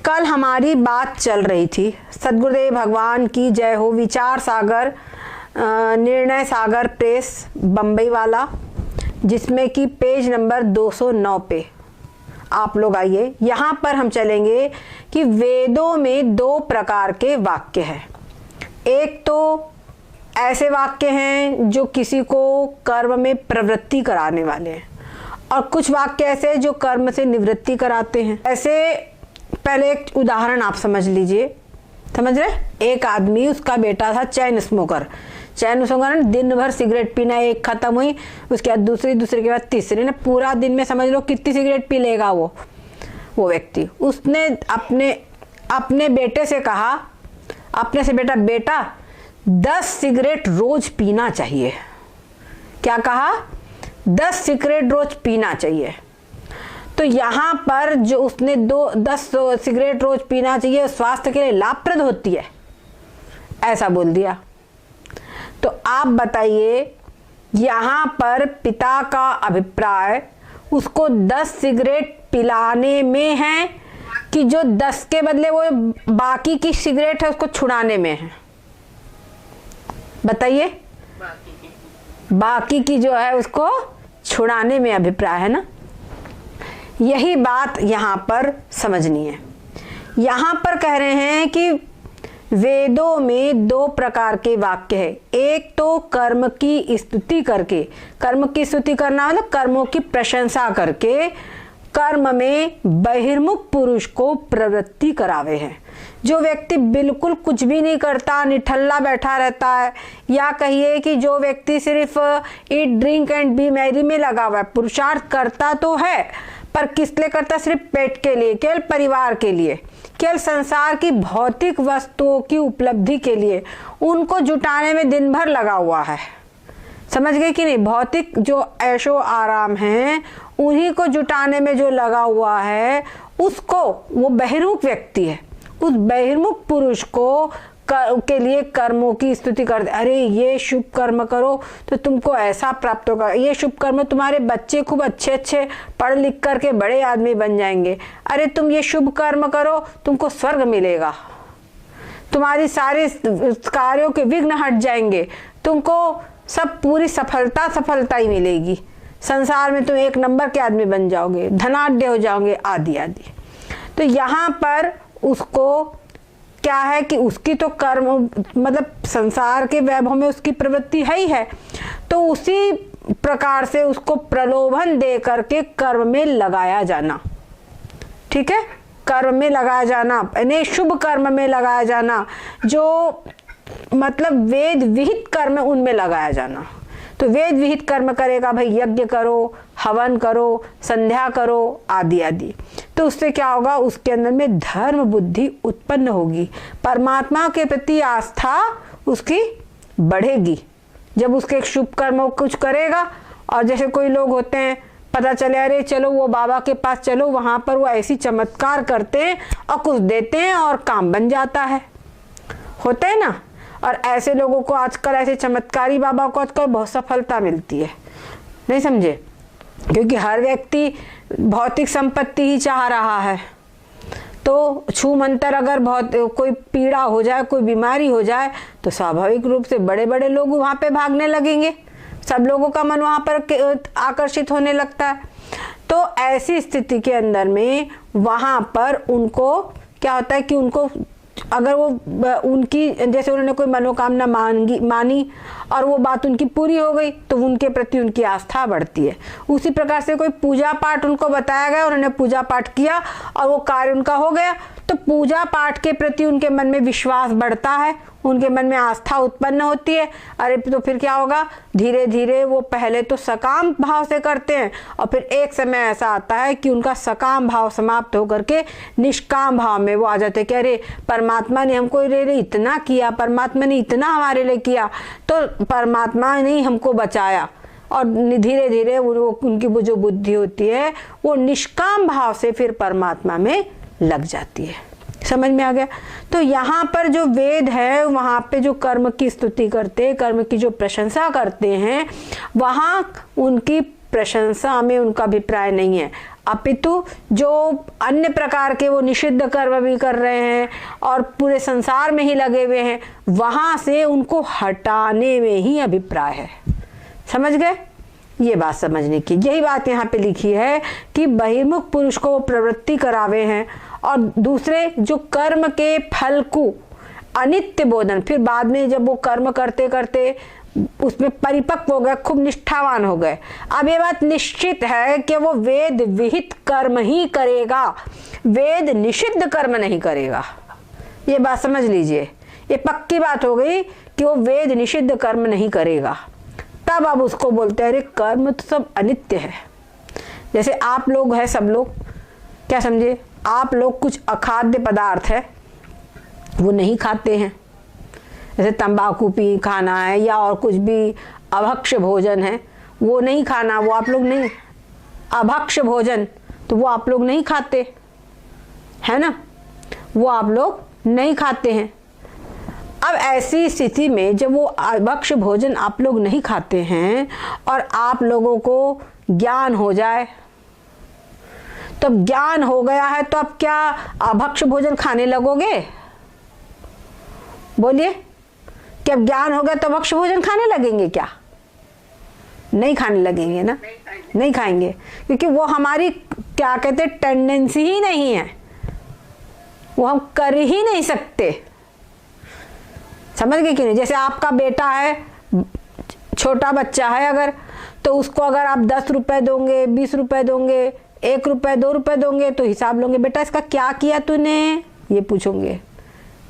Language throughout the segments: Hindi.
कल हमारी बात चल रही थी, सद्गुरुदेव भगवान की जय हो, विचार सागर निर्णय सागर प्रेस बम्बई वाला, जिसमें कि पेज नंबर 209 पे आप लोग आइए। यहाँ पर हम चलेंगे कि वेदों में 2 प्रकार के वाक्य हैं। एक तो ऐसे वाक्य हैं जो किसी को कर्म में प्रवृत्ति कराने वाले हैं, और कुछ वाक्य ऐसे जो कर्म से निवृत्ति कराते हैं। ऐसे पहले एक उदाहरण आप समझ लीजिए, समझ रहे? एक आदमी, उसका बेटा था चैन स्मोकर दिन भर सिगरेट पीना, एक खत्म हुई, उसके बाद दूसरी के बाद तीसरी, ने पूरा दिन में समझ लो कितनी सिगरेट पी लेगा वो व्यक्ति। उसने अपने बेटे से कहा, बेटा 10 सिगरेट रोज पीना चाहिए। क्या कहा? 10 सिगरेट रोज पीना चाहिए। तो यहाँ पर जो उसने 10 सिगरेट रोज पीना चाहिए, स्वास्थ्य के लिए लाभप्रद होती है, ऐसा बोल दिया। तो आप बताइए, यहाँ पर पिता का अभिप्राय उसको 10 सिगरेट पिलाने में है कि जो 10 के बदले वो बाकी की सिगरेट है उसको छुड़ाने में है? बताइए। बाकी की जो है उसको छुड़ाने में अभिप्राय है ना। यही बात यहाँ पर समझनी है। यहाँ पर कह रहे हैं कि वेदों में 2 प्रकार के वाक्य है। एक तो कर्म की स्तुति करके, कर्म की स्तुति करना मतलब कर्मों की प्रशंसा करके कर्म में बहिर्मुख पुरुष को प्रवृत्ति करावे हैं। जो व्यक्ति बिल्कुल कुछ भी नहीं करता, निठल्ला बैठा रहता है, या कहिए कि जो व्यक्ति सिर्फ eat drink and B Mary में लगा हुआ है, पुरुषार्थ करता तो है पर किस लिए करता? सिर्फ पेट के लिए, केवल परिवार के लिए, केवल संसार की भौतिक वस्तुओं की उपलब्धि के लिए उनको जुटाने में दिन भर लगा हुआ है। समझ गए कि नहीं? भौतिक जो ऐशो आराम हैं उन्हीं को जुटाने में जो लगा हुआ है, उसको वो बहिर्मुख व्यक्ति है। उस बहिर्मुख पुरुष को के लिए कर्मों की स्तुति करते, अरे ये शुभ कर्म करो तो तुमको ऐसा प्राप्त होगा, ये शुभ कर्म, तुम्हारे बच्चे खूब अच्छे पढ़ लिख करके बड़े आदमी बन जाएंगे, अरे तुम ये शुभ कर्म करो तुमको स्वर्ग मिलेगा, तुम्हारी सारे कार्यों के विघ्न हट जाएंगे, तुमको सब पूरी सफलता ही मिलेगी, संसार में तुम 1 नंबर के आदमी बन जाओगे, धनाढ्य हो जाओगे, आदि आदि। तो यहाँ पर उसको क्या है कि उसकी तो कर्म मतलब संसार के वैभव में उसकी प्रवृत्ति है ही है, तो उसी प्रकार से उसको प्रलोभन दे करके कर्म में लगाया जाना। ठीक है? कर्म में लगाया जाना यानी शुभ कर्म में लगाया जाना, जो मतलब वेद विहित कर्म उनमें लगाया जाना। तो वेद विहित कर्म करेगा भाई, यज्ञ करो, हवन करो, संध्या करो, आदि आदि। तो उससे क्या होगा? उसके अंदर में धर्म बुद्धि उत्पन्न होगी, परमात्मा के प्रति आस्था उसकी बढ़ेगी। जब उसके शुभ कर्म कुछ करेगा, और जैसे कोई लोग होते हैं, पता चले अरे चलो वो बाबा के पास चलो, वहां पर वो ऐसी चमत्कार करते हैं और कुछ देते हैं और काम बन जाता है, होता है ना। और ऐसे लोगों को आजकल, ऐसे चमत्कारी बाबा को आजकल बहुत सफलता मिलती है, नहीं समझे? क्योंकि हर व्यक्ति भौतिक संपत्ति ही चाह रहा है। तो छू मंतर अगर बहुत कोई पीड़ा हो जाए, कोई बीमारी हो जाए, तो स्वाभाविक रूप से बड़े बड़े लोग वहां पे भागने लगेंगे, सब लोगों का मन वहां पर आकर्षित होने लगता है। तो ऐसी स्थिति के अंदर में वहां पर उनको क्या होता है कि उनको अगर वो उनकी जैसे उन्होंने कोई मनोकामना मानी और वो बात उनकी पूरी हो गई, तो उनके प्रति उनकी आस्था बढ़ती है। उसी प्रकार से कोई पूजा पाठ उनको बताया गया, उन्होंने पूजा पाठ किया और वो कार्य उनका हो गया, तो पूजा पाठ के प्रति उनके मन में विश्वास बढ़ता है, उनके मन में आस्था उत्पन्न होती है। अरे तो फिर क्या होगा? धीरे धीरे वो पहले तो सकाम भाव से करते हैं, और फिर एक समय ऐसा आता है कि उनका सकाम भाव समाप्त होकर के निष्काम भाव में वो आ जाते हैं कि अरे परमात्मा ने हमको इतना किया, परमात्मा ने इतना हमारे लिए किया, तो परमात्मा ने ही हमको बचाया। और धीरे धीरे उनकी वो जो बुद्धि होती है वो निष्काम भाव से फिर परमात्मा में लग जाती है। समझ में आ गया? तो यहाँ पर जो वेद है वहाँ पे जो कर्म की स्तुति करते, कर्म की जो प्रशंसा करते हैं, वहाँ उनकी प्रशंसा में उनका अभिप्राय नहीं है। अपितु जो अन्य प्रकार के वो निषिद्ध कर्म भी कर रहे हैं और पूरे संसार में ही लगे हुए हैं, वहां से उनको हटाने में ही अभिप्राय है। समझ गए? ये बात समझने की, यही बात यहाँ पे लिखी है कि बहिर्मुख पुरुष को वो प्रवृत्ति करावे हैं और दूसरे जो कर्म के फल को अनित्य बोधन, फिर बाद में जब वो कर्म करते करते उसमें परिपक्व हो गए, खूब निष्ठावान हो गए, अब ये बात निश्चित है कि वो वेद विहित कर्म ही करेगा, वेद निषिद्ध कर्म नहीं करेगा। ये बात समझ लीजिए, ये पक्की बात हो गई कि वो वेद निषिद्ध कर्म नहीं करेगा। तब अब उसको बोलते हैं अरे कर्म तो सब अनित्य है। जैसे आप लोग हैं, सब लोग क्या समझे, आप लोग कुछ अखाद्य पदार्थ है वो नहीं खाते हैं, जैसे तंबाकू पी खाना है या और कुछ भी अभक्ष्य भोजन है वो नहीं खाना, वो आप लोग नहीं, अभक्ष्य भोजन तो वो आप लोग नहीं खाते है ना, वो आप लोग नहीं खाते हैं। अब ऐसी स्थिति में जब वो अभक्ष्य भोजन आप लोग नहीं खाते हैं और आप लोगों को ज्ञान हो जाए, तो ज्ञान हो गया है तो अब क्या अभक्ष्य भोजन खाने लगोगे? बोलिए, क्या ज्ञान हो गया तो अभक्ष्य भोजन खाने लगेंगे क्या? नहीं खाने लगेंगे ना, नहीं खाएंगे, क्योंकि वो हमारी क्या कहते टेंडेंसी ही नहीं है, वो हम कर ही नहीं सकते। समझ गए कि नहीं? जैसे आपका बेटा है, छोटा बच्चा है अगर, तो उसको अगर आप 10 रुपए दोगे, 20 रुपए दोगे, 1 रुपए 2 रुपए दोगे तो हिसाब लोगे, बेटा इसका क्या किया तूने, ये पूछोगे,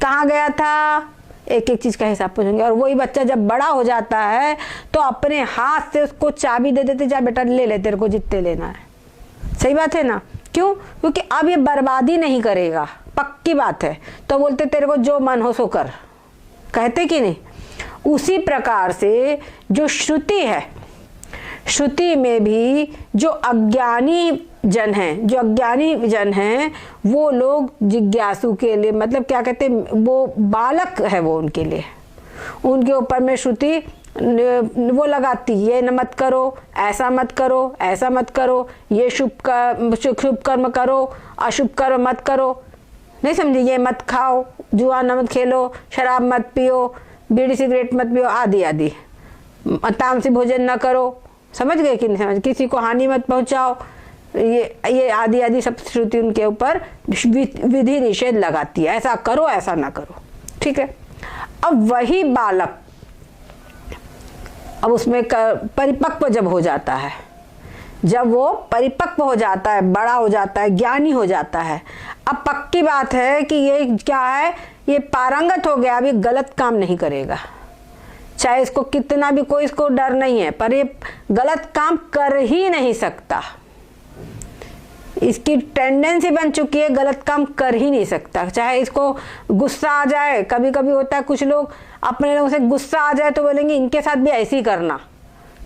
कहाँ गया था, एक एक चीज का हिसाब पूछेंगे। और वही बच्चा जब बड़ा हो जाता है तो अपने हाथ से उसको चाबी दे देते, जा बेटा ले ले, तेरे को जितने लेना है। सही बात है ना? क्यों? क्योंकि अब ये बर्बादी नहीं करेगा, पक्की बात है। तो बोलते तेरे को जो मन हो सो कर, कहते कि नहीं? उसी प्रकार से जो श्रुति है, श्रुति में भी जो अज्ञानी जन हैं वो लोग जिज्ञासु के लिए, मतलब क्या कहते हैं, वो बालक है, वो उनके लिए, उनके ऊपर में श्रुति वो लगाती, ये न मत करो, ऐसा मत करो, ऐसा मत करो, ये शुभ कर्म करो, अशुभ कर्म मत करो, नहीं समझे, ये मत खाओ, जुआ न मत खेलो, शराब मत पियो, बीड़ी सिगरेट मत पियो, आदि आदि, तामसी भोजन न करो। समझ गए कि नहीं समझ? किसी को हानि मत पहुंचाओ, ये आदि आदि सब श्रुति उनके ऊपर विधि निषेध लगाती है, ऐसा करो ऐसा ना करो। ठीक है, अब वही बालक अब उसमें परिपक्व जब हो जाता है, जब वो परिपक्व हो जाता है, बड़ा हो जाता है, ज्ञानी हो जाता है, अब पक्की बात है कि ये क्या है, ये पारंगत हो गया, अब ये गलत काम नहीं करेगा, चाहे इसको कितना भी, कोई इसको डर नहीं है, पर ये गलत काम कर ही नहीं सकता, इसकी टेंडेंसी बन चुकी है, गलत काम कर ही नहीं सकता। चाहे इसको गुस्सा आ जाए, कभी कभी होता है कुछ लोग अपने लोगों से गुस्सा आ जाए तो बोलेंगे इनके साथ भी ऐसे ही करना,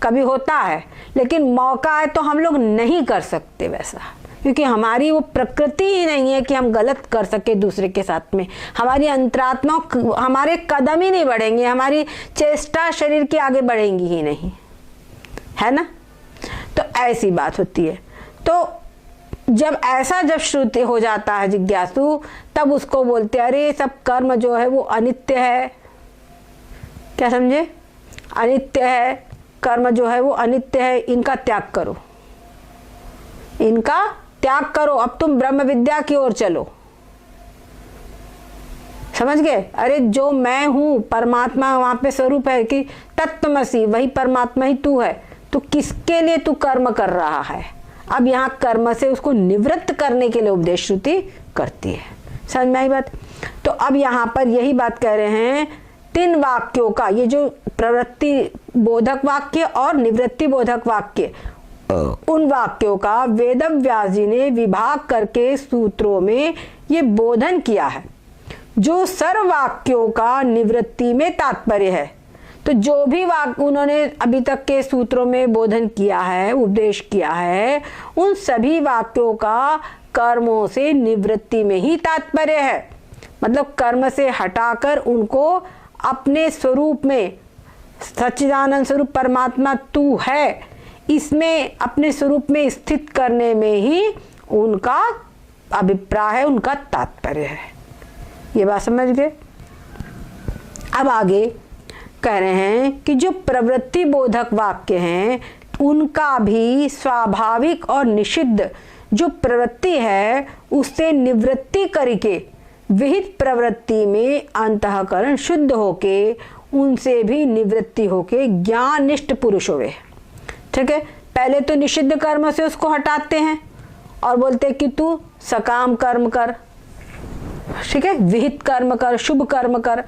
कभी होता है, लेकिन मौका है तो हम लोग नहीं कर सकते वैसा, क्योंकि हमारी वो प्रकृति ही नहीं है कि हम गलत कर सके दूसरे के साथ में, हमारी अंतरात्मा, हमारे कदम ही नहीं बढ़ेंगे, हमारी चेष्टा शरीर की आगे बढ़ेंगी ही नहीं, है ना? तो ऐसी बात होती है। तो जब श्रुति हो जाता है जिज्ञासु, तब उसको बोलते हैं अरे सब कर्म जो है वो अनित्य है। क्या समझे? अनित्य है, कर्म जो है वो अनित्य है, इनका त्याग करो, इनका त्याग करो, अब तुम ब्रह्म विद्या की ओर चलो। समझ गए? अरे जो मैं हूं परमात्मा, वहां पे स्वरूप है कि तत्वमसि, वही परमात्मा ही तू है, तो किसके लिए तू कर्म कर रहा है? अब यहाँ कर्म से उसको निवृत्त करने के लिए उपदेश श्रुति करती है। समझ में आई बात? तो अब यहाँ पर यही बात कह रहे हैं, 3 वाक्यों का, ये जो प्रवृत्ति बोधक वाक्य और निवृत्ति बोधक वाक्य, उन वाक्यों का वेदव्यास जी ने विभाग करके सूत्रों में ये बोधन किया है। जो सर्व वाक्यों का निवृत्ति में तात्पर्य है, तो जो भी वाक्य उन्होंने अभी तक के सूत्रों में बोधन किया है, उपदेश किया है, उन सभी वाक्यों का कर्मों से निवृत्ति में ही तात्पर्य है। मतलब कर्म से हटाकर उनको अपने स्वरूप में, सच्चिदानंद स्वरूप परमात्मा तू है, इसमें अपने स्वरूप में स्थित करने में ही उनका अभिप्राय है, उनका तात्पर्य है। ये बात समझ गए। अब आगे कह रहे हैं कि जो प्रवृत्ति बोधक वाक्य हैं उनका भी स्वाभाविक और निषिद्ध जो प्रवृत्ति है उससे निवृत्ति करके विहित प्रवृत्ति में अंतःकरण शुद्ध होके उनसे भी निवृत्ति होके ज्ञाननिष्ठ पुरुष हुए। ठीक है, पहले तो निषिद्ध कर्म से उसको हटाते हैं और बोलते कि तू सकाम कर्म कर, ठीक है, विहित कर्म कर, शुभ कर्म कर।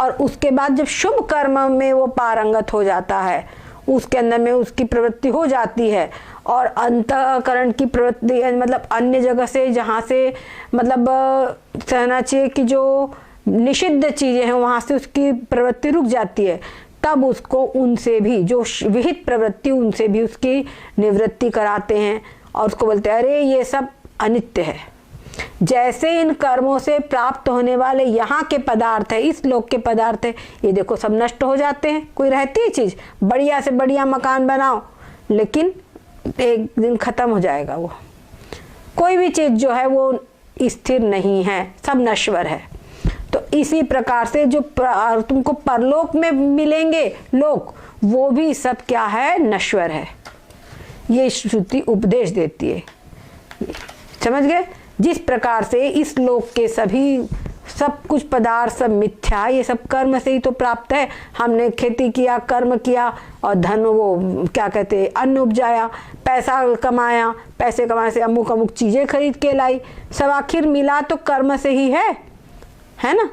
और उसके बाद जब शुभ कर्म में वो पारंगत हो जाता है, उसके अंदर में उसकी प्रवृत्ति हो जाती है और अंतःकरण की प्रवृत्ति मतलब अन्य जगह से जहाँ से मतलब कहना चाहिए कि जो निषिद्ध चीजें हैं वहां से उसकी प्रवृत्ति रुक जाती है, तब उसको उनसे भी जो विहित प्रवृत्ति उनसे भी उसकी निवृत्ति कराते हैं और उसको बोलते हैं अरे ये सब अनित्य है। जैसे इन कर्मों से प्राप्त होने वाले यहाँ के पदार्थ है, इस लोक के पदार्थ है, ये देखो सब नष्ट हो जाते हैं। कोई रहती है चीज, बढ़िया से बढ़िया मकान बनाओ लेकिन एक दिन खत्म हो जाएगा। वो कोई भी चीज जो है वो स्थिर नहीं है, सब नश्वर है। तो इसी प्रकार से जो तुमको परलोक में मिलेंगे लोक, वो भी सब क्या है, नश्वर है। ये श्रुति उपदेश देती है, समझ गए। जिस प्रकार से इस लोक के सभी सब कुछ पदार्थ सब मिथ्या, ये सब कर्म से ही तो प्राप्त है। हमने खेती किया, कर्म किया और धन वो क्या कहते हैं अन्न उपजाया, पैसा कमाया, पैसे कमाने से अमुक अमुक चीजें खरीद के लाई, सब आखिर मिला तो कर्म से ही है ना।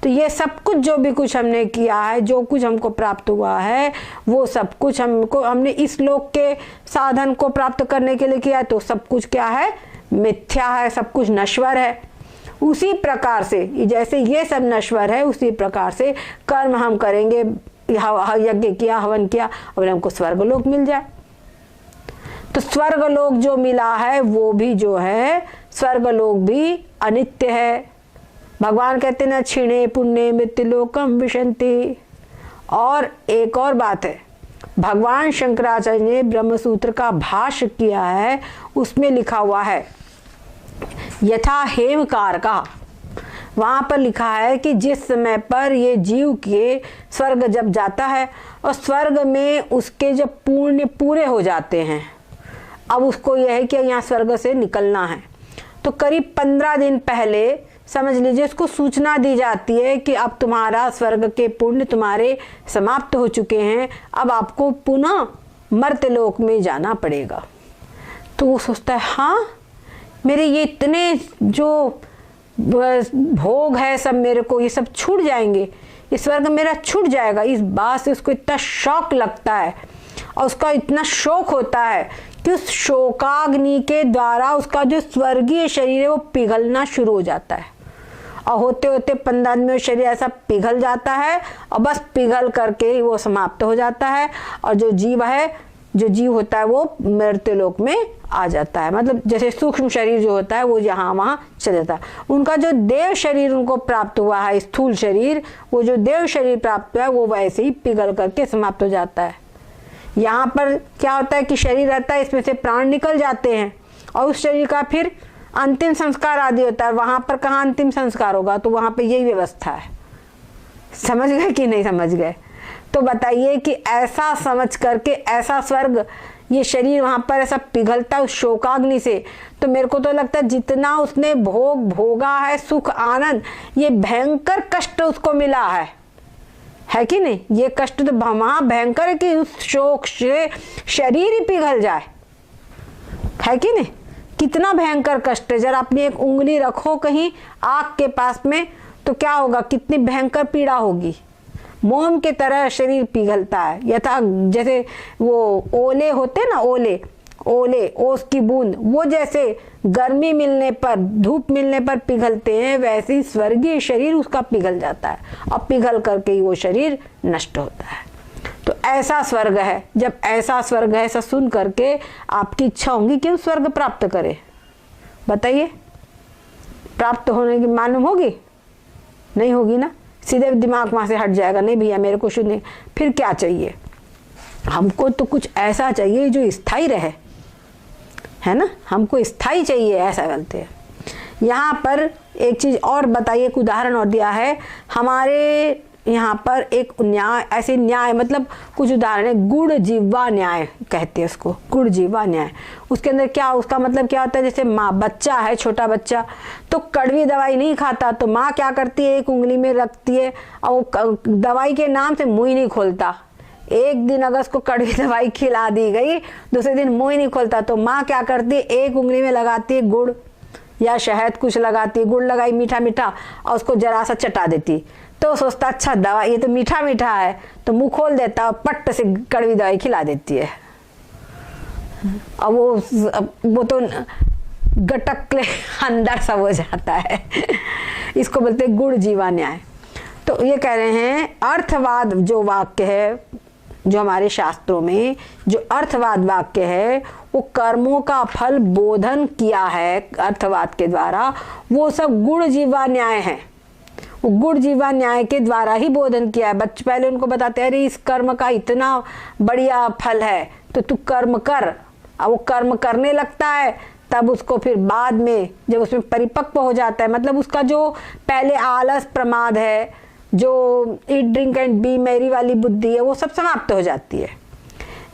तो ये सब कुछ जो भी कुछ हमने किया है, जो कुछ हमको प्राप्त हुआ है, वो सब कुछ हमने इस लोक के साधन को प्राप्त करने के लिए किया है, तो सब कुछ क्या है, मिथ्या है, सब कुछ नश्वर है। उसी प्रकार से जैसे ये सब नश्वर है, उसी प्रकार से कर्म हम करेंगे, यज्ञ किया, हवन किया और हमको स्वर्गलोक मिल जाए। तो स्वर्गलोक जो मिला है वो भी जो है, स्वर्गलोक भी अनित्य है। भगवान कहते हैं ना, क्षीणे पुण्य मृत्युलोकम विशन्ति। और एक और बात है, भगवान शंकराचार्य ने ब्रह्मसूत्र का भाष्य किया है, उसमें लिखा हुआ है यथा हेमकार का, वहां पर लिखा है कि जिस समय पर ये जीव के स्वर्ग जब जाता है और स्वर्ग में उसके जब पुण्य पूरे हो जाते हैं, अब उसको यह है कि यहाँ स्वर्ग से निकलना है, तो करीब 15 दिन पहले समझ लीजिए उसको सूचना दी जाती है कि अब तुम्हारा स्वर्ग के पुण्य तुम्हारे समाप्त हो चुके हैं, अब आपको पुनः मर्त्यलोक में जाना पड़ेगा। तो वो सोचता है हाँ, मेरे ये इतने जो भोग है सब मेरे को ये सब छूट जाएंगे, इस स्वर्ग मेरा छूट जाएगा। इस बात से उसको इतना शौक लगता है और उसका इतना शौक होता है कि उस शोकाग्नि के द्वारा उसका जो स्वर्गीय शरीर है वो पिघलना शुरू हो जाता है और होते होते 15 दिन में शरीर ऐसा पिघल जाता है और बस पिघल करके वो समाप्त हो जाता है। और जो जीव होता है वो मृत्युलोक में आ जाता है, मतलब जैसे सूक्ष्म शरीर जो होता है वो यहाँ वहाँ चल जाता है। उनका जो देव शरीर उनको प्राप्त हुआ है, स्थूल शरीर, वो जो देव शरीर प्राप्त हुआ है वो वैसे ही पिघल करके समाप्त हो जाता है। यहाँ पर क्या होता है कि शरीर रहता है, इसमें से प्राण निकल जाते हैं और उस शरीर का फिर अंतिम संस्कार आदि होता है। वहां पर कहाँ अंतिम संस्कार होगा, तो वहां पे यही व्यवस्था है। समझ गए कि नहीं समझ गए? तो बताइए कि ऐसा समझ करके ऐसा स्वर्ग, ये शरीर वहां पर ऐसा पिघलता है उस शोकाग्नि से, तो मेरे को तो लगता है जितना उसने भोग भोगा है, सुख आनंद, ये भयंकर कष्ट उसको मिला है कि नहीं? ये कष्ट तो वहां भयंकर है कि उस शोक से शरीर ही पिघल जाए, है कि नहीं? कितना भयंकर कष्ट है। जरा अपनी एक उंगली रखो कहीं आग के पास में तो क्या होगा, कितनी भयंकर पीड़ा होगी। मोम की तरह शरीर पिघलता है, यथा जैसे वो ओले होते ना, ओले ओस की बूंद, वो जैसे गर्मी मिलने पर, धूप मिलने पर पिघलते हैं, वैसे ही स्वर्गीय शरीर उसका पिघल जाता है और पिघल करके ही वो शरीर नष्ट होता है। तो ऐसा स्वर्ग है। जब ऐसा स्वर्ग है, ऐसा सुन करके आपकी इच्छा होगी कि उस स्वर्ग प्राप्त करे। बताइए, प्राप्त होने की मालूम होगी? नहीं होगी ना, सीधे दिमाग वहां से हट जाएगा, नहीं भैया मेरे को शुद्ध नहीं। फिर क्या चाहिए? हमको तो कुछ ऐसा चाहिए जो स्थायी रहे, है ना, हमको स्थायी चाहिए, ऐसा बोलते हैं। यहाँ पर एक चीज और बताइए, एक उदाहरण और दिया है हमारे यहाँ पर एक न्याय, ऐसे न्याय मतलब कुछ उदाहरण है, गुड़ जीवा न्याय कहते हैं उसको, गुड़ जीवा न्याय। उसके अंदर क्या, उसका मतलब क्या होता है, जैसे माँ, बच्चा है, छोटा बच्चा तो कड़वी दवाई नहीं खाता, तो माँ क्या करती है, एक उंगली में रखती है और दवाई के नाम से मुंह ही नहीं खोलता। एक दिन अगर उसको कड़वी दवाई खिला दी गई, दूसरे दिन मुंह ही नहीं खोलता, तो माँ क्या करती है, एक उंगली में लगाती है गुड़ या शहद कुछ लगाती है, गुड़ लगाई मीठा मीठा और उसको जरा सा चटा देती, तो सोचता अच्छा दवा ये तो मीठा मीठा है, तो मुंह खोल देता और पट्ट से कड़वी दवाई खिला देती है। अब वो तो गटक ले अंदर सब हो जाता है। इसको बोलते हैं गुड़ जीवा न्याय। तो ये कह रहे हैं अर्थवाद जो वाक्य है, जो हमारे शास्त्रों में जो अर्थवाद वाक्य है, वो कर्मों का फल बोधन किया है अर्थवाद के द्वारा, वो सब गुण जीवा न्याय है। वो गुण जीवा न्याय के द्वारा ही बोधन किया है। बच्चे पहले उनको बताते हैं अरे इस कर्म का इतना बढ़िया फल है तो तू कर्म कर। अब वो कर्म करने लगता है, तब उसको फिर बाद में जब उसमें परिपक्व हो जाता है, मतलब उसका जो पहले आलस प्रमाद है, जो eat drink and B Mary वाली बुद्धि है, वो सब समाप्त हो जाती है।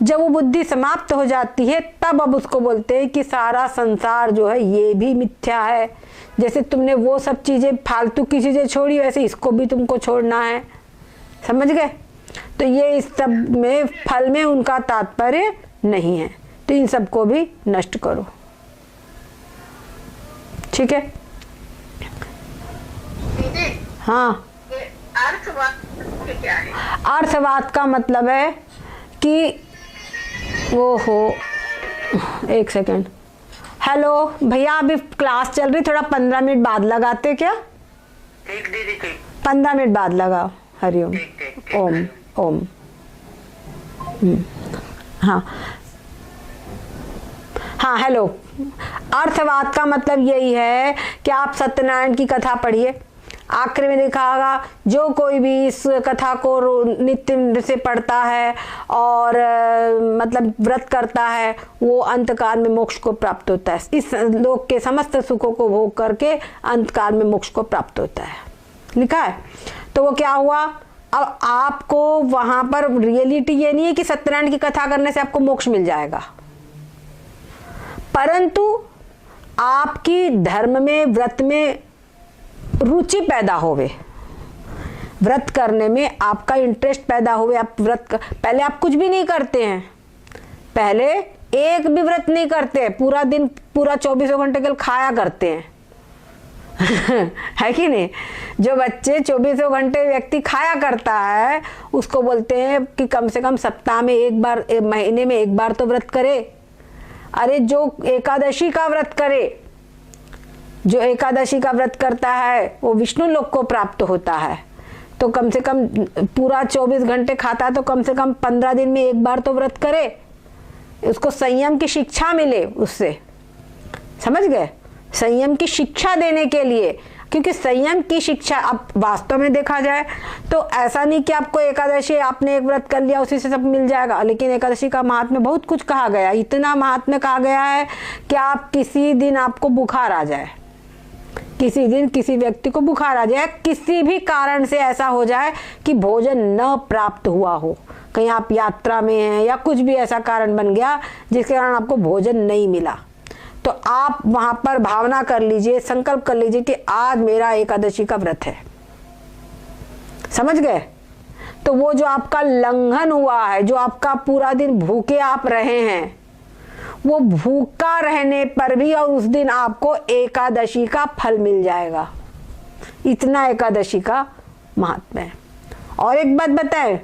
जब वो बुद्धि समाप्त हो जाती है तब अब उसको बोलते हैं कि सारा संसार जो है ये भी मिथ्या है। जैसे तुमने वो सब चीजें फालतू की चीजें छोड़ी, वैसे इसको भी तुमको छोड़ना है। समझ गए? तो ये इस सब में फल में उनका तात्पर्य नहीं है, तो इन सबको भी नष्ट करो। ठीक है? हाँ, अर्थवाद क्या है? अर्थवाद का मतलब है कि वो हो, एक सेकेंड, हेलो भैया अभी क्लास चल रही, थोड़ा 15 मिनट बाद लगाते क्या? ठीक दीदी ठीक। 15 मिनट बाद लगाओ। हरिओम। ओम ओम। हाँ हाँ, हेलो। अर्थवाद का मतलब यही है कि आप सत्यनारायण की कथा पढ़िए, आखिर में देखा होगा जो कोई भी इस कथा को नित्य से पढ़ता है और मतलब व्रत करता है, वो अंतकाल में मोक्ष को प्राप्त होता है। इस लोक के समस्त सुखों को भोग करके अंतकाल में मोक्ष को प्राप्त होता है, लिखा है। तो वो क्या हुआ, अब आपको वहां पर रियलिटी ये नहीं है कि सत्यनारायण की कथा करने से आपको मोक्ष मिल जाएगा, परंतु आपकी धर्म में, व्रत में रुचि पैदा होवे, व्रत करने में आपका इंटरेस्ट पैदा होवे। आप व्रत पहले आप कुछ भी नहीं करते हैं, पहले एक भी व्रत नहीं करते, पूरा दिन पूरा 24 घंटे केवल खाया करते हैं। है कि नहीं? जो बच्चे 24 घंटे व्यक्ति खाया करता है उसको बोलते हैं कि कम से कम सप्ताह में एक बार, महीने में एक बार तो व्रत करे। अरे जो एकादशी का व्रत करे, जो एकादशी का व्रत करता है वो विष्णु लोक को प्राप्त होता है। तो कम से कम पूरा 24 घंटे खाता है तो कम से कम 15 दिन में एक बार तो व्रत करे, उसको संयम की शिक्षा मिले उससे। समझ गए? संयम की शिक्षा देने के लिए, क्योंकि संयम की शिक्षा अब वास्तव में देखा जाए तो ऐसा नहीं कि आपको एकादशी आपने एक व्रत कर लिया उसी से सब मिल जाएगा, लेकिन एकादशी का महात्म्य बहुत कुछ कहा गया, इतना महात्म्य कहा गया है कि आप किसी दिन आपको बुखार आ जाए, किसी दिन किसी व्यक्ति को बुखार आ जाए, किसी भी कारण से ऐसा हो जाए कि भोजन न प्राप्त हुआ हो, कहीं आप यात्रा में हैं या कुछ भी ऐसा कारण बन गया जिसके कारण आपको भोजन नहीं मिला, तो आप वहां पर भावना कर लीजिए, संकल्प कर लीजिए कि आज मेरा एकादशी का व्रत है। समझ गए? तो वो जो आपका लंघन हुआ है, जो आपका पूरा दिन भूखे आप रहे हैं, वो भूखा रहने पर भी और उस दिन आपको एकादशी का फल मिल जाएगा। इतना एकादशी का महात्म्य है। और एक बात बताएं,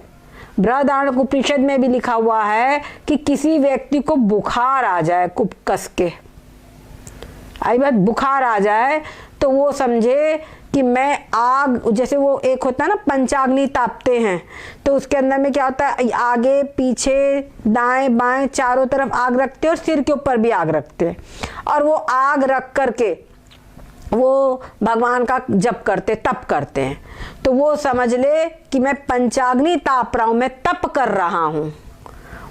बृहदारण्यक उपनिषद में भी लिखा हुआ है कि किसी व्यक्ति को बुखार आ जाए, खूब कस के आई बात, बुखार आ जाए तो वो समझे कि मैं आग, जैसे वो एक होता है ना पंचाग्नि तापते हैं, तो उसके अंदर में क्या होता है, आगे पीछे दाएं बाएं चारों तरफ आग रखते हैं और सिर के ऊपर भी आग रखते हैं, और वो आग रख करके वो भगवान का जप करते, तप करते हैं। तो वो समझ ले कि मैं पंचाग्नि ताप रहा हूं, मैं तप कर रहा हूं।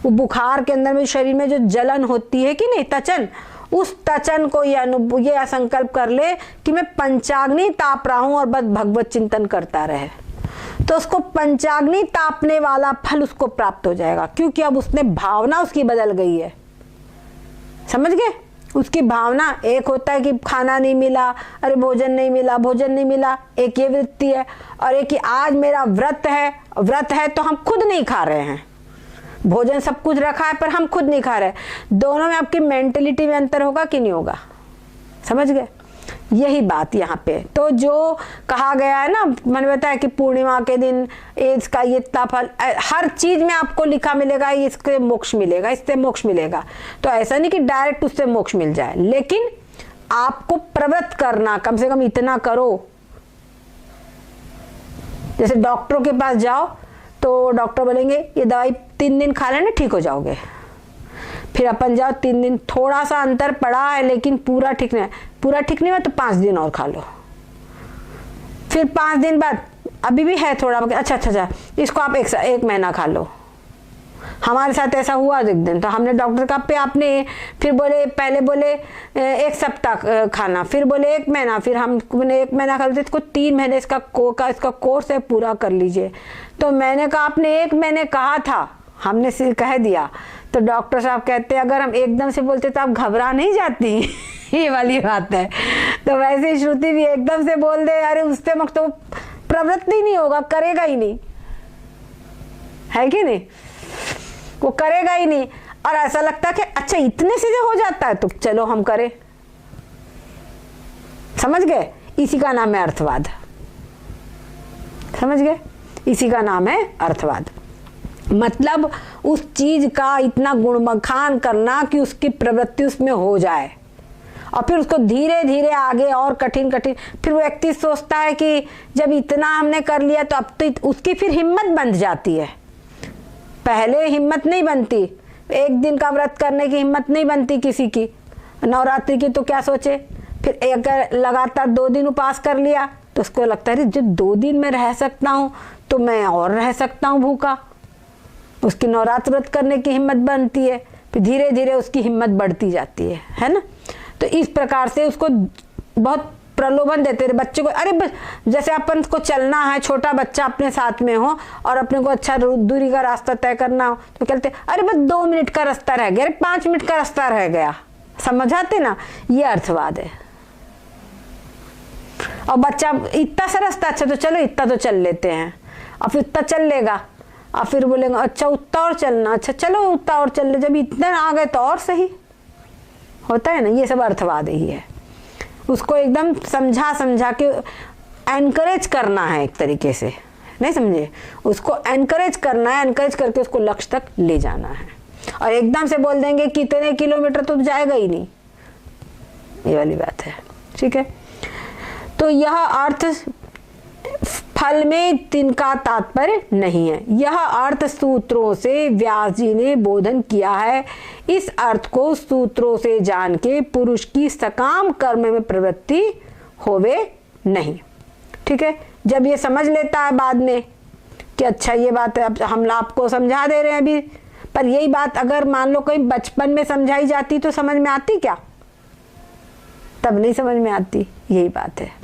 वो बुखार के अंदर में शरीर में जो जलन होती है कि नहीं, तचन, उस तचन को ये संकल्प कर ले कि मैं पंचाग्नि ताप रहा हूं और बस भगवत चिंतन करता रहे, तो उसको पंचाग्नि तापने वाला फल उसको प्राप्त हो जाएगा, क्योंकि अब उसने भावना उसकी बदल गई है। समझ गए? उसकी भावना, एक होता है कि खाना नहीं मिला, अरे भोजन नहीं मिला, भोजन नहीं मिला, एक ये वृत्ति है, और एक कि आज मेरा व्रत है तो हम खुद नहीं खा रहे हैं, भोजन सब कुछ रखा है पर हम खुद नहीं खा रहे। दोनों में आपकी मेंटेलिटी में अंतर होगा कि नहीं होगा? समझ गए? यही बात यहाँ पे। तो जो कहा गया है ना, मैंने बताया कि पूर्णिमा के दिन इसका ये इतना फल, हर चीज में आपको लिखा मिलेगा, इससे मोक्ष मिलेगा, इससे मोक्ष मिलेगा। तो ऐसा नहीं कि डायरेक्ट उससे मोक्ष मिल जाए, लेकिन आपको प्रवृत्त करना, कम से कम इतना करो। जैसे डॉक्टरों के पास जाओ तो डॉक्टर बोलेंगे ये दवाई 3 दिन खा लेना ठीक हो जाओगे, फिर अपन जाओ 3 दिन, थोड़ा सा अंतर पड़ा है लेकिन पूरा ठीक नहीं हुआ तो 5 दिन और खा लो, फिर 5 दिन बाद अभी भी है थोड़ा, अच्छा इसको आप 1 महीना खा लो। हमारे साथ ऐसा हुआ एक दिन, तो हमने डॉक्टर का पे आपने फिर बोले, पहले बोले 1 सप्ताह खाना, फिर बोले 1 महीना, फिर हमने 1 महीना खा लिया, इसको 3 महीने इसका कोर्स है पूरा कर लीजिए। तो मैंने कहा आपने 1 महीने कहा था, हमने कह दिया। तो डॉक्टर साहब कहते हैं अगर हम एकदम से बोलते तो आप घबरा नहीं जाती ये वाली बात है। तो वैसे श्रुति भी एकदम से बोल दे, अरे उससे मत तो प्रवृत्ति ही नहीं होगा, करेगा ही नहीं, है कि नहीं? वो करेगा ही नहीं, और ऐसा लगता है कि अच्छा इतने से जो हो जाता है तो चलो हम करें। समझ गए? इसी का नाम है अर्थवाद। समझ गए? इसी का नाम है अर्थवाद। मतलब उस चीज का इतना गुणबखान करना कि उसकी प्रवृत्ति उसमें हो जाए, और फिर उसको धीरे धीरे आगे और कठिन, फिर वो व्यक्ति सोचता है कि जब इतना हमने कर लिया तो अब तो उसकी फिर हिम्मत बन जाती है। पहले हिम्मत नहीं बनती, 1 दिन का व्रत करने की हिम्मत नहीं बनती किसी की, नवरात्रि की तो क्या सोचे। फिर अगर लगातार 2 दिन उपास कर लिया तो उसको लगता है जो 2 दिन में रह सकता हूँ तो मैं और रह सकता हूँ भूखा, उसकी नवरात्र व्रत करने की हिम्मत बनती है, फिर धीरे धीरे उसकी हिम्मत बढ़ती जाती है ना। तो इस प्रकार से उसको बहुत प्रलोभन देते रहे बच्चे को। अरे जैसे अपन को चलना है, छोटा बच्चा अपने साथ में हो और अपने को अच्छा दूरी का रास्ता तय करना हो तो कहते अरे बस 2 मिनट का रास्ता रह गया, अरे 5 मिनट का रास्ता रह गया। समझाते ना, ये अर्थवाद है। और बच्चा इतना सा रास्ता, अच्छा तो चलो इतना तो चल लेते हैं, और फिर इतना चल लेगा, और फिर बोलेंगे अच्छा उतना और चलना, अच्छा चलो उतना और चल ले, जब इतना आ गए तो और सही होता है ना। ये सब अर्थवाद ही है। उसको एकदम समझा के एनकरेज करना है एक तरीके से, नहीं समझे? उसको एनकरेज करना है, एनकरेज करके उसको लक्ष्य तक ले जाना है। और एकदम से बोल देंगे कितने किलोमीटर तो जाएगा ही नहीं, ये वाली बात है। ठीक है, तो यह अर्थ फल में तिनका तात्पर्य नहीं है। यह अर्थ सूत्रों से व्यास जी ने बोधन किया है। इस अर्थ को सूत्रों से जान के पुरुष की सकाम कर्म में प्रवृत्ति होवे नहीं। ठीक है, जब ये समझ लेता है बाद में कि अच्छा ये बात है, अब हम आपको समझा दे रहे हैं अभी, पर यही बात अगर मान लो कहीं बचपन में समझाई जाती तो समझ में आती क्या? तब नहीं समझ में आती। यही बात है।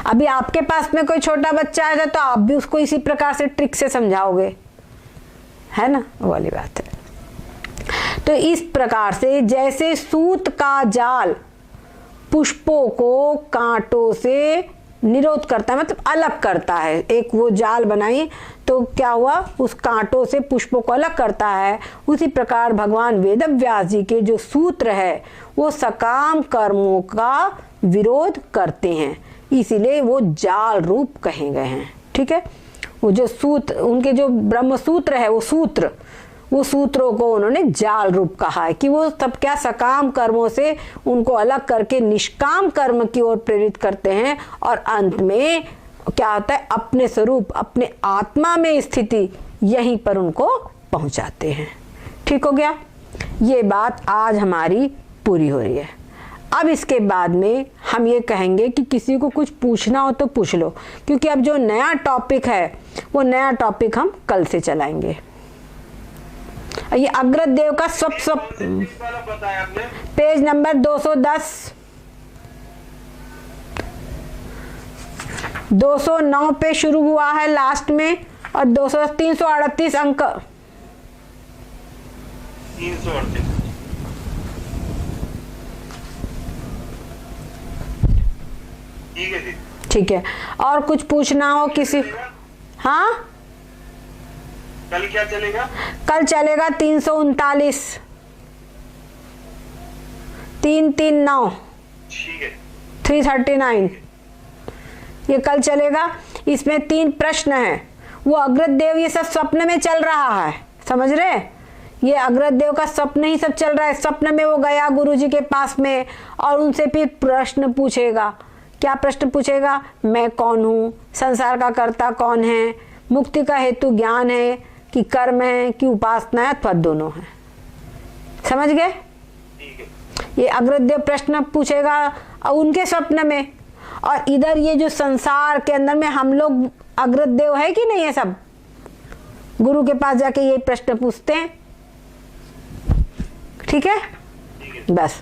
अभी आपके पास में कोई छोटा बच्चा आएगा तो आप भी उसको इसी प्रकार से ट्रिक से समझाओगे, है ना, वो वाली बात है। तो इस प्रकार से जैसे सूत का जाल पुष्पों को कांटों से निरोध करता है, मतलब अलग करता है, एक वो जाल बनाई तो क्या हुआ, उस कांटों से पुष्पों को अलग करता है, उसी प्रकार भगवान वेदव्यास जी के जो सूत्र है वो सकाम कर्मों का विरोध करते हैं, इसीलिए वो जाल रूप कहे गए हैं। ठीक है, वो जो सूत्र, उनके जो ब्रह्म सूत्र है, वो सूत्रों को उन्होंने जाल रूप कहा है कि वो सब क्या सकाम कर्मों से उनको अलग करके निष्काम कर्म की ओर प्रेरित करते हैं, और अंत में क्या होता है, अपने स्वरूप, अपने आत्मा में स्थिति, यहीं पर उनको पहुंचाते हैं। ठीक हो गया, ये बात आज हमारी पूरी हो रही है। अब इसके बाद में हम ये कहेंगे कि किसी को कुछ पूछना हो तो पूछ लो, क्योंकि अब जो नया टॉपिक है वो नया टॉपिक हम कल से चलाएंगे। ये अग्रदेव का स्वप्न वाला बताया आपने। पेज नंबर 210 209 पे शुरू हुआ है लास्ट में, और 338 अंक 338। ठीक है जी। ठीक है, और कुछ पूछना हो किसी? हाँ, कल क्या चलेगा? कल चलेगा 339 339 ठीक है। 339, ये कल चलेगा। इसमें 3 प्रश्न हैं। वो अग्रदेव ये सब स्वप्न में चल रहा है, समझ रहे? ये अग्रदेव का स्वप्न ही सब चल रहा है। स्वप्न में वो गया गुरुजी के पास में और उनसे फिर प्रश्न पूछेगा। क्या प्रश्न पूछेगा? मैं कौन हूँ, संसार का कर्ता कौन है, मुक्ति का हेतु ज्ञान है कि कर्म है कि उपासना है अथवा दोनों है। समझ गए? ठीक है। ये अग्रदेव प्रश्न पूछेगा और उनके स्वप्न में, और इधर ये जो संसार के अंदर में हम लोग अग्रदेव है कि नहीं है, सब गुरु के पास जाके ये प्रश्न पूछते हैं। ठीक है, बस